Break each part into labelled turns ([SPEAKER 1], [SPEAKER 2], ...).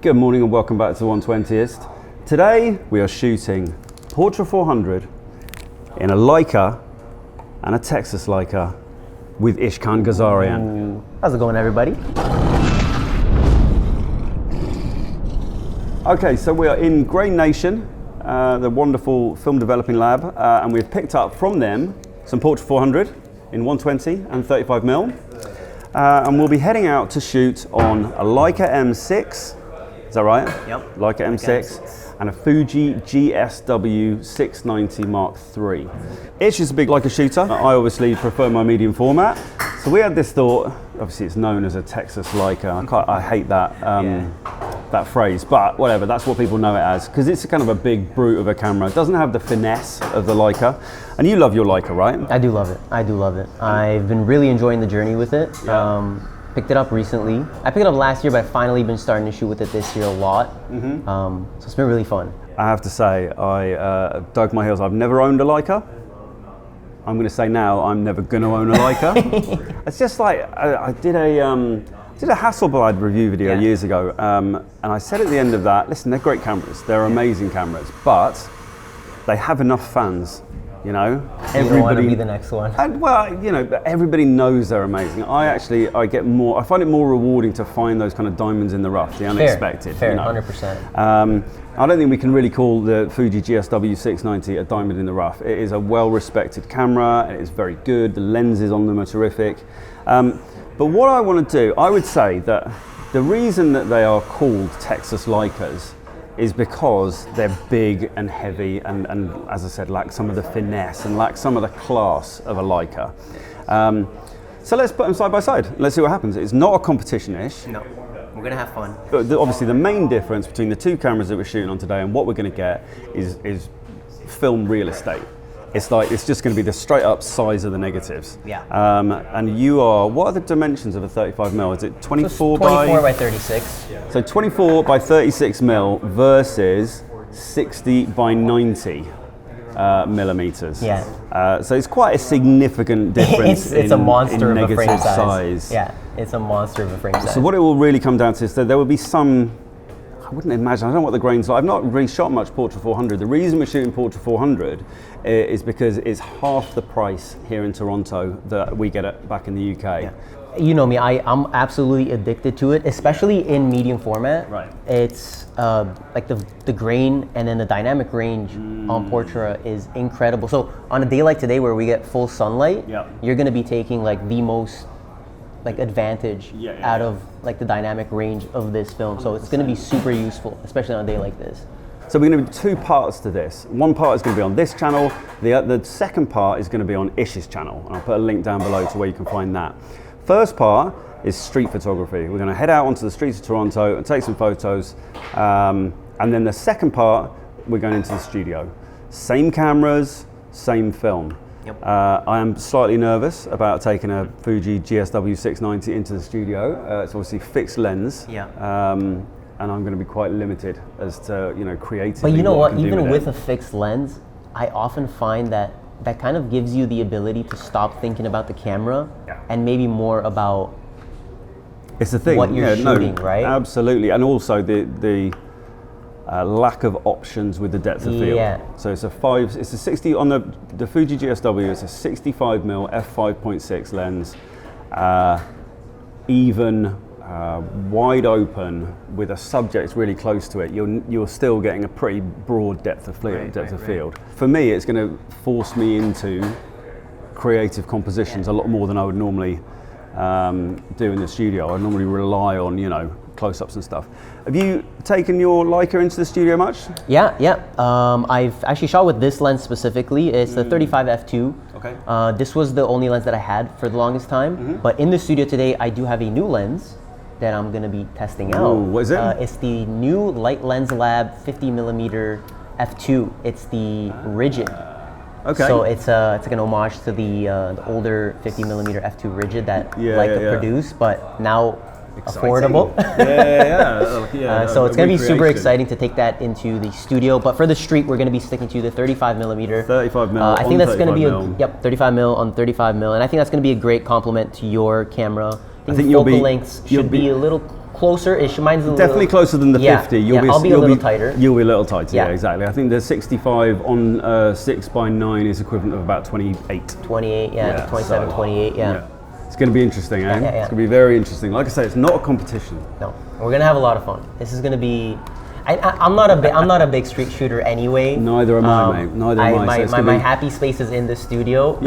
[SPEAKER 1] Good morning and welcome back to the 120th. Today we are shooting Portra 400 in a Leica and a Texas Leica with Ishkhan Ghazarian.
[SPEAKER 2] How's it going, everybody?
[SPEAKER 1] Okay, so we are in Graination, the wonderful film developing lab, and we've picked up from them some Portra 400 in 120 and 35mm. And we'll be heading out to shoot on a Leica M6. Is that right?
[SPEAKER 2] Yep.
[SPEAKER 1] Leica M6 and a Fuji GSW690 Mark III. Ish is a big Leica shooter. I obviously prefer my medium format. So we had this thought, obviously it's known as a Texas Leica. I hate that that phrase, but whatever, that's what people know it as, because it's kind of a big brute of a camera. It doesn't have the finesse of the Leica. And you love your Leica, right?
[SPEAKER 2] I do love it. I do love it. I've been really enjoying the journey with it.
[SPEAKER 1] Yeah.
[SPEAKER 2] Picked it up recently. I picked it up last year, but I've finally been starting to shoot with it this year a lot. So it's been really fun.
[SPEAKER 1] I have to say, I dug my heels. I've never owned a Leica. I'm going to say now, I'm never going to own a Leica. It's just like, I did a Hasselblad review video years ago, and I said at the end of that, listen, they're great cameras. They're amazing cameras, but they have enough fans. You know,
[SPEAKER 2] everybody. You don't want to be the next one.
[SPEAKER 1] Well, you know, everybody knows they're amazing. I find it more rewarding to find those kind of diamonds in the rough, the unexpected.
[SPEAKER 2] Fair,
[SPEAKER 1] you know?
[SPEAKER 2] 100%.
[SPEAKER 1] I don't think we can really call the Fuji GSW690 a diamond in the rough. It is a well-respected camera. It is very good. The lenses on them are terrific. But what I want to do, I would say that the reason that they are called Texas Leicas is because they're big and heavy and as I said, lack some of the finesse and lack some of the class of a Leica. So let's put them side by side. Let's see what happens. It's not a competition-ish.
[SPEAKER 2] No, we're going to have fun.
[SPEAKER 1] But obviously the main difference between the two cameras that we're shooting on today and what we're going to get is film real estate. It's just going to be the straight up size of the negatives.
[SPEAKER 2] Yeah.
[SPEAKER 1] And you are, what are the dimensions of a 35mm? Is it 24
[SPEAKER 2] by 36?
[SPEAKER 1] So 24 by 36mm versus 60 by 90 millimeters.
[SPEAKER 2] Yeah.
[SPEAKER 1] So it's quite a significant difference
[SPEAKER 2] it's a monster
[SPEAKER 1] in
[SPEAKER 2] of a frame
[SPEAKER 1] negative
[SPEAKER 2] size. Yeah, it's a monster of a frame size.
[SPEAKER 1] So what it will really come down to is that there will be some, I wouldn't imagine, I don't know what the grain's like. I've not really shot much Portra 400. The reason we're shooting Portra 400 is because it's half the price here in Toronto that we get it back in the UK.
[SPEAKER 2] Yeah. You know me, I'm absolutely addicted to it, especially in medium format.
[SPEAKER 1] Right.
[SPEAKER 2] It's like the grain and then the dynamic range on Portra is incredible. So on a day like today where we get full sunlight, you're gonna be taking like the most advantage out of like the dynamic range of this film. So it's going to be super useful, especially on a day like this.
[SPEAKER 1] So we're going to do two parts to this. One part is going to be on this channel. The second part is going to be on Ish's channel. And I'll put a link down below to where you can find that. First part is street photography. We're going to head out onto the streets of Toronto and take some photos. And then the second part, we're going into the studio. Same cameras, same film. Yep. I am slightly nervous about taking a Fuji GSW690 into the studio. It's obviously fixed lens, and I'm going to be quite limited as to creatively.
[SPEAKER 2] But you know what? Even with a fixed lens, I often find that kind of gives you the ability to stop thinking about the camera and maybe more about
[SPEAKER 1] it's the thing
[SPEAKER 2] what you're shooting, right?
[SPEAKER 1] Absolutely, and also the lack of options with the depth of field. So it's a 60 on the Fuji GSW. It's a 65mm f5.6 lens, even wide open with a subject really close to it. You're still getting a pretty broad depth of field. For me, it's going to force me into creative compositions a lot more than I would normally do in the studio. I normally rely on close-ups and stuff. Have you taken your Leica into the studio much?
[SPEAKER 2] Yeah. I've actually shot with this lens specifically. It's the 35 f2.
[SPEAKER 1] Okay.
[SPEAKER 2] This was the only lens that I had for the longest time. But in the studio today, I do have a new lens that I'm going to be testing out.
[SPEAKER 1] Ooh, what is it?
[SPEAKER 2] It's the new Light Lens Lab 50mm f2. It's the rigid.
[SPEAKER 1] Okay.
[SPEAKER 2] So it's like an homage to the older 50mm f2 rigid that Leica produced, but now affordable. So it's going to be super exciting to take that into the studio. But for the street, we're going to be sticking to the 35mm.
[SPEAKER 1] 35mm.
[SPEAKER 2] I think that's going to be 35mm on 35mm, and I think that's going to be a great complement to your camera. I think focal lengths should be a little closer-ish. Mine's
[SPEAKER 1] definitely closer than the 50.
[SPEAKER 2] I'll be a little tighter.
[SPEAKER 1] You'll be a little tighter, yeah, exactly. I think the 65 on 6x9 is equivalent of about 28.
[SPEAKER 2] 28, yeah, 27, so, 28, yeah.
[SPEAKER 1] It's going to be interesting, eh? It's going to be very interesting. Like I say, it's not a competition.
[SPEAKER 2] No, we're going to have a lot of fun. This is going to be... I'm not a big street shooter anyway.
[SPEAKER 1] Neither am I, mate. Neither am I.
[SPEAKER 2] My happy space is in the studio,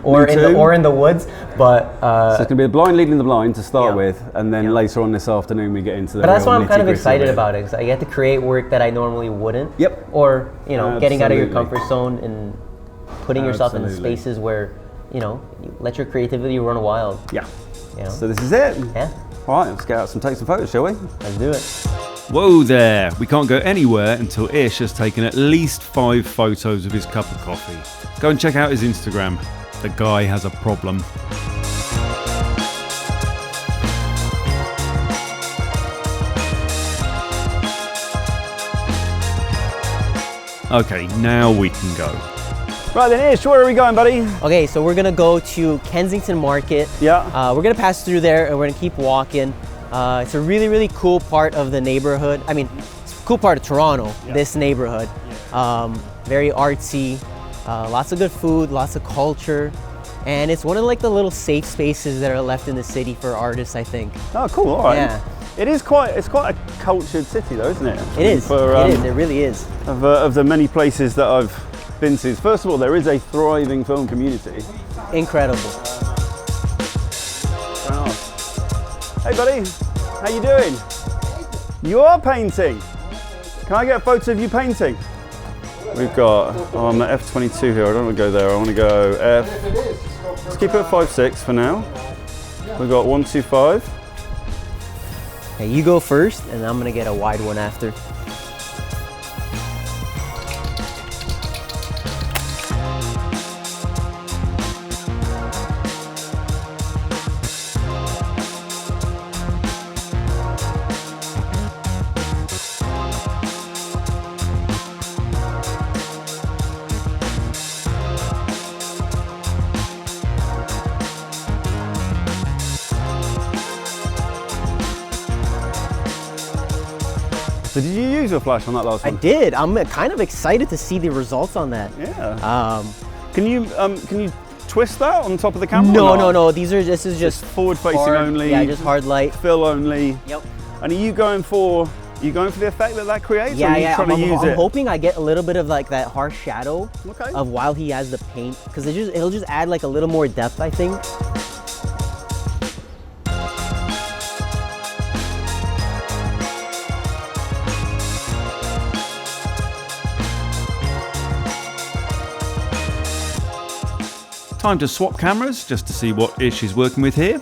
[SPEAKER 2] or in the woods. But
[SPEAKER 1] so it's gonna be the blind leading the blind to start with, and then later on this afternoon we get into the.
[SPEAKER 2] But that's why I'm kind of excited about it, because I get to create work that I normally wouldn't.
[SPEAKER 1] Yep.
[SPEAKER 2] Or getting out of your comfort zone and putting yourself in spaces where you let your creativity run wild.
[SPEAKER 1] Yeah. So this is it.
[SPEAKER 2] Yeah.
[SPEAKER 1] All right, let's get out take some photos, shall we?
[SPEAKER 2] Let's do it.
[SPEAKER 3] Whoa there, we can't go anywhere until Ish has taken at least 5 photos of his cup of coffee. Go and check out his Instagram. The guy has a problem. Okay, now we can go.
[SPEAKER 1] Right then, Ish, where are we going, buddy?
[SPEAKER 2] Okay, so we're gonna go to Kensington Market.
[SPEAKER 1] Yeah.
[SPEAKER 2] We're gonna pass through there and we're gonna keep walking. It's a really, really cool part of the neighborhood. I mean, it's a cool part of Toronto, this neighborhood. Very artsy, lots of good food, lots of culture. And it's one of like the little safe spaces that are left in the city for artists, I think.
[SPEAKER 1] Oh, cool, all right.
[SPEAKER 2] Yeah.
[SPEAKER 1] It's quite a cultured city though, isn't it?
[SPEAKER 2] It is, it really is.
[SPEAKER 1] Of the many places that I've been to. First of all, there is a thriving film community.
[SPEAKER 2] Incredible.
[SPEAKER 1] Hey buddy, how you doing? You are painting. Can I get a photo of you painting? We've got, I'm at F22 here, I don't want to go there, I want to go F, let's keep it at 5.6 for now. We've got 125.
[SPEAKER 2] Okay, you go first and I'm going to get a wide one after.
[SPEAKER 1] So did you use your flash on that last one?
[SPEAKER 2] I did. I'm kind of excited to see the results on that.
[SPEAKER 1] Yeah. Can you twist that on top of the camera?
[SPEAKER 2] No. This is just
[SPEAKER 1] forward-facing only.
[SPEAKER 2] Yeah, just hard light.
[SPEAKER 1] Fill only.
[SPEAKER 2] Yep.
[SPEAKER 1] And are you going for the effect that creates?
[SPEAKER 2] Yeah,
[SPEAKER 1] or are you trying to use it?
[SPEAKER 2] I'm hoping I get a little bit of like that harsh shadow of while he has the paint, because it'll just add like a little more depth, I think.
[SPEAKER 3] Time to swap cameras just to see what Ish is working with here.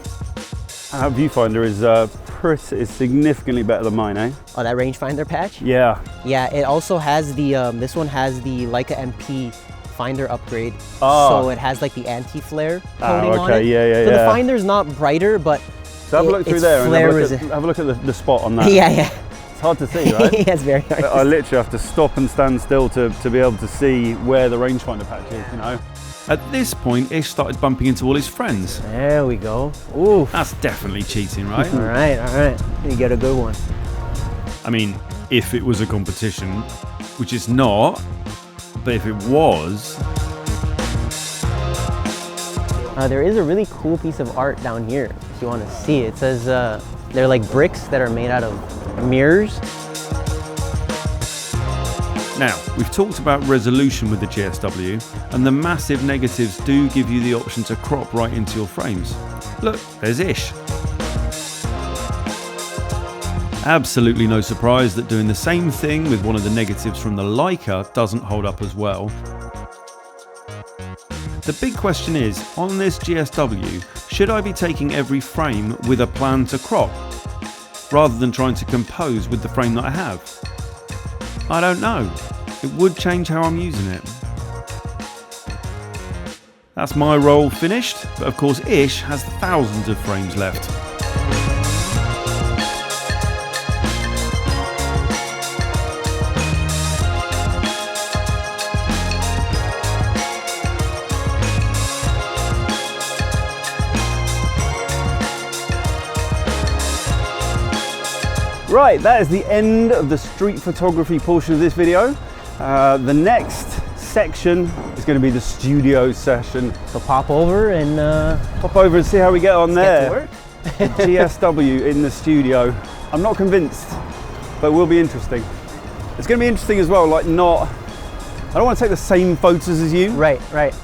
[SPEAKER 1] Our viewfinder is significantly better than mine, eh?
[SPEAKER 2] Oh, that rangefinder patch?
[SPEAKER 1] Yeah.
[SPEAKER 2] Yeah, it also has the, this one has the Leica MP finder upgrade. So it has like the anti-flare coating on it.
[SPEAKER 1] Yeah.
[SPEAKER 2] So the finder's not brighter, but
[SPEAKER 1] so have a look through there and have a look at the spot on that.
[SPEAKER 2] Yeah.
[SPEAKER 1] It's hard to see, right?
[SPEAKER 2] Yeah, it's very hard
[SPEAKER 1] I literally have to stop and stand still to be able to see where the rangefinder patch is, you know?
[SPEAKER 3] At this point, Ish started bumping into all his friends.
[SPEAKER 2] There we go. Ooh.
[SPEAKER 3] That's definitely cheating, right?
[SPEAKER 2] All right. You get a good one.
[SPEAKER 3] I mean, if it was a competition, which it's not, but if it was...
[SPEAKER 2] There is a really cool piece of art down here, if you want to see. It says they're like bricks that are made out of mirrors.
[SPEAKER 3] Now, we've talked about resolution with the GSW, and the massive negatives do give you the option to crop right into your frames. Look, there's Ish. Absolutely no surprise that doing the same thing with one of the negatives from the Leica doesn't hold up as well. The big question is, on this GSW, should I be taking every frame with a plan to crop, rather than trying to compose with the frame that I have? I don't know. It would change how I'm using it. That's my roll finished, but of course Ish has thousands of frames left.
[SPEAKER 1] Right, that is the end of the street photography portion of this video. The next section is going to be the studio session.
[SPEAKER 2] So pop over and
[SPEAKER 1] see how we get on there.
[SPEAKER 2] get to work.
[SPEAKER 1] The GSW in the studio. I'm not convinced, but it will be interesting. It's going to be interesting as well, like I don't want to take the same photos as you.
[SPEAKER 2] Right.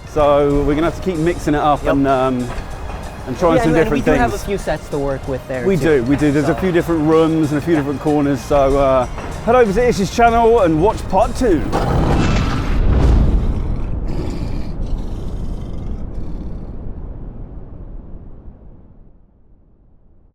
[SPEAKER 1] So we're going to have to keep mixing it up and trying some different things.
[SPEAKER 2] We do have a few sets to work with there.
[SPEAKER 1] We do. There's a few different rooms and a few different corners. So head over to Ish's channel and watch part 2.